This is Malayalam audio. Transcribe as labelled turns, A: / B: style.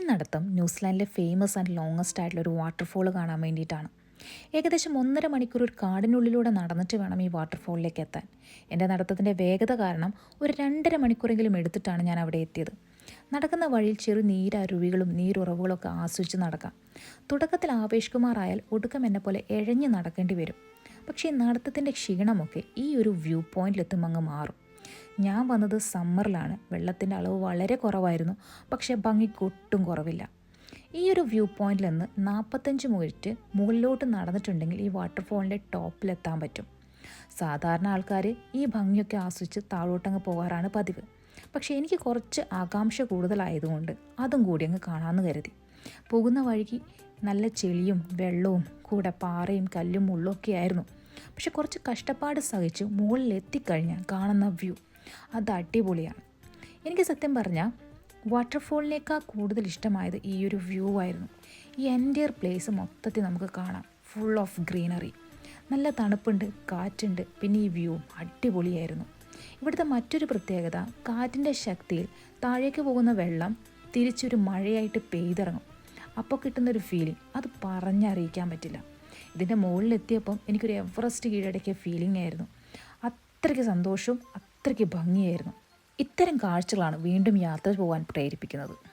A: നടത്തം ന്യൂസിലാൻഡിലെ ഫേമസ് ആൻഡ് ലോങ്ങസ്റ്റ് ആയിട്ടുള്ള ഒരു വാട്ടർഫോൾ കാണാൻ വേണ്ടിയിട്ടാണ്. ഏകദേശം 1.5 മണിക്കൂർ ഒരു കാടിനുള്ളിലൂടെ നടന്നിട്ട് വേണം ഈ വാട്ടർഫോളിലേക്ക് എത്താൻ. എൻ്റെ നടത്തത്തിൻ്റെ വേഗത കാരണം ഒരു 2.5 മണിക്കൂറെങ്കിലും എടുത്തിട്ടാണ് ഞാൻ അവിടെ എത്തിയത്. നടക്കുന്ന വഴിയിൽ ചെറു നീരരുവികളും നീരുറവുകളൊക്കെ ആസ്വദിച്ച് നടക്കാം. തുടക്കത്തിൽ ആവേശകുമാറായാൽ ഒടുക്കം എന്നെ പോലെ എഴഞ്ഞ് നടക്കേണ്ടി വരും. പക്ഷേ ഈ നടത്തത്തിൻ്റെ ക്ഷീണമൊക്കെ ഈ ഒരു വ്യൂ പോയിന്റിലെത്തുമ്പോൾ അങ്ങ് മാറും. ഞാൻ വന്നത് സമ്മറിലാണ്. വെള്ളത്തിൻ്റെ അളവ് വളരെ കുറവായിരുന്നു, പക്ഷേ ഭംഗിക്ക് ഒട്ടും കുറവില്ല. ഈ ഒരു വ്യൂ പോയിന്റിൽ നിന്ന് 45 മിനിറ്റ് മുകളിലോട്ട് നടന്നിട്ടുണ്ടെങ്കിൽ ഈ വാട്ടർഫോളിൻ്റെ ടോപ്പിലെത്താൻ പറ്റും. സാധാരണ ആൾക്കാർ ഈ ഭംഗിയൊക്കെ ആസ്വദിച്ച് താഴോട്ടങ്ങ് പോകാറാണ് പതിവ്. പക്ഷേ എനിക്ക് കുറച്ച് ആകാംക്ഷ കൂടുതലായതുകൊണ്ട് അതും കൂടി അങ്ങ് കാണാമെന്ന് കരുതി. പോകുന്ന വഴിക്ക് നല്ല ചെളിയും വെള്ളവും കൂടെ പാറയും കല്ലും മുള്ളൊക്കെ ആയിരുന്നു. പക്ഷെ കുറച്ച് കഷ്ടപ്പാട് സഹിച്ച് മുകളിൽ എത്തിക്കഴിഞ്ഞാൽ കാണുന്ന വ്യൂ അത് അടിപൊളിയാണ്. എനിക്ക് സത്യം പറഞ്ഞാൽ വാട്ടർഫോളിനേക്കാൾ കൂടുതൽ ഇഷ്ടമായത് ഈ ഒരു വ്യൂ ആയിരുന്നു. ഈ എൻ്റയർ പ്ലേസ് മൊത്തത്തിൽ നമുക്ക് കാണാം. ഫുൾ ഓഫ് ഗ്രീനറി, നല്ല തണുപ്പുണ്ട്, കാറ്റുണ്ട്, പിന്നെ ഈ വ്യൂ അടിപൊളിയായിരുന്നു. ഇവിടുത്തെ മറ്റൊരു പ്രത്യേകത, കാറ്റിൻ്റെ ശക്തിയിൽ താഴേക്ക് പോകുന്ന വെള്ളം തിരിച്ചൊരു മഴയായിട്ട് പെയ്തിറങ്ങും. അപ്പോൾ കിട്ടുന്നൊരു ഫീലിംഗ് അത് പറഞ്ഞറിയിക്കാൻ പറ്റില്ല. ഇതിൻ്റെ മുകളിലെത്തിയപ്പം എനിക്കൊരു എവറസ്റ്റ് കീഴടക്കിയ ഫീലിംഗ് ആയിരുന്നു. അത്രയ്ക്ക് സന്തോഷവും അത്രയ്ക്ക് ഭംഗിയായിരുന്നു. ഇത്തരം കാഴ്ചകളാണ് വീണ്ടും യാത്ര പോകാൻ പ്രേരിപ്പിക്കുന്നത്.